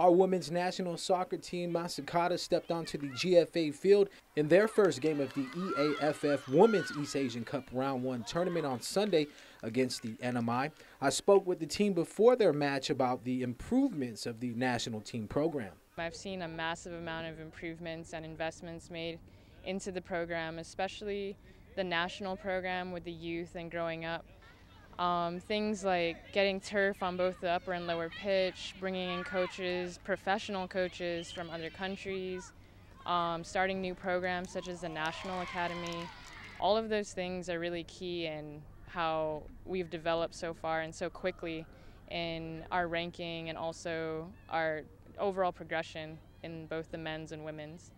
Our women's national soccer team, Masakada, stepped onto the GFA Field in their first game of the EAFF Women's East Asian Cup Round 1 tournament on Sunday against the NMI. I spoke with the team before their match about the improvements of the national team program. I've seen a massive amount of improvements and investments made into the program, especially the national program with the youth and growing up. Things like getting turf on both the upper and lower pitch, bringing in coaches, professional coaches from other countries, starting new programs such as the National Academy. All of those things are really key in how we've developed so far and so quickly in our ranking and also our overall progression in both the men's and women's.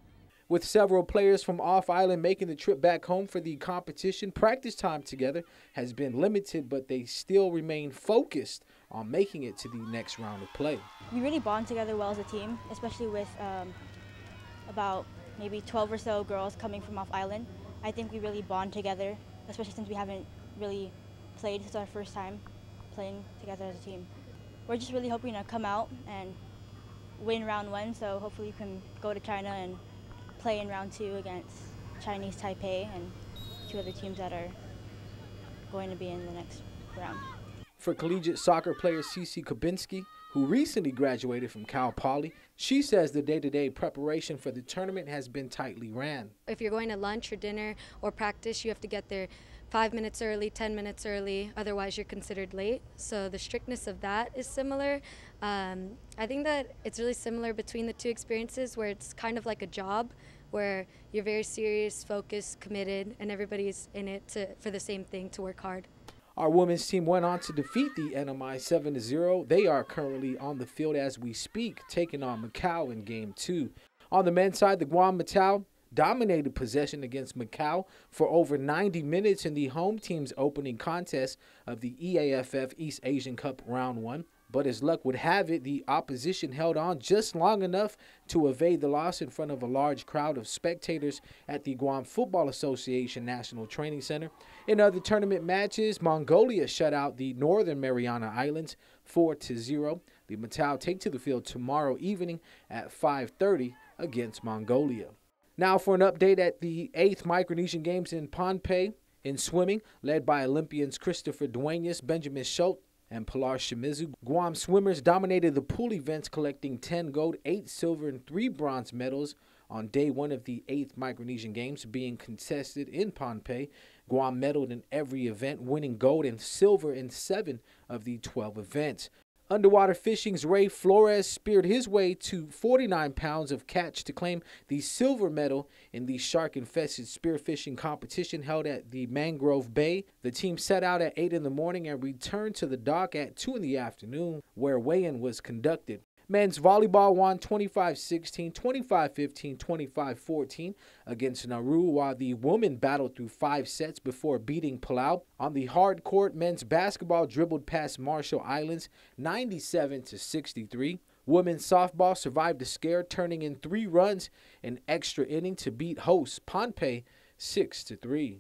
With several players from off-island making the trip back home for the competition, practice time together has been limited, but they still remain focused on making it to the next round of play. We really bond together well as a team, especially with about maybe 12 or so girls coming from off-island. I think we really bond together, especially since we haven't really played. This is our first time playing together as a team. We're just really hoping to come out and win round 1, so hopefully we can go to China and play in round 2 against Chinese Taipei and 2 other teams that are going to be in the next round. For collegiate soccer player Cici Kabinski, who recently graduated from Cal Poly, she says the day-to-day preparation for the tournament has been tightly ran. If you're going to lunch or dinner or practice, you have to get there 5 minutes early, 10 minutes early, otherwise you're considered late. So the strictness of that is similar. I think that it's really similar between the two experiences, where it's kind of like a job, where you're very serious, focused, committed, and everybody's in it for the same thing, to work hard. Our women's team went on to defeat the NMI 7-0. They are currently on the field as we speak, taking on Macau in Game 2. On the men's side, the Guam Macau dominated possession against Macau for over 90 minutes in the home team's opening contest of the EAFF East Asian Cup Round 1. But as luck would have it, the opposition held on just long enough to evade the loss in front of a large crowd of spectators at the Guam Football Association National Training Center. In other tournament matches, Mongolia shut out the Northern Mariana Islands 4-0. The Macau take to the field tomorrow evening at 5:30 against Mongolia. Now for an update at the 8th Micronesian Games in Pohnpei. In swimming, led by Olympians Christopher Duenas, Benjamin Schultz, and Pilar Shimizu, Guam swimmers dominated the pool events, collecting 10 gold, 8 silver, and 3 bronze medals on day 1 of the 8th Micronesian Games being contested in Pohnpei. Guam medaled in every event, winning gold and silver in 7 of the 12 events. Underwater fishing's Ray Flores speared his way to 49 pounds of catch to claim the silver medal in the shark-infested spearfishing competition held at the Mangrove Bay. The team set out at 8 in the morning and returned to the dock at 2 in the afternoon, where weigh-in was conducted. Men's volleyball won 25-16, 25-15, 25-14 against Nauru, while the women battled through 5 sets before beating Palau. On the hard court, men's basketball dribbled past Marshall Islands 97-63. Women's softball survived a scare, turning in 3 runs in extra inning to beat hosts Pohnpei 6-3.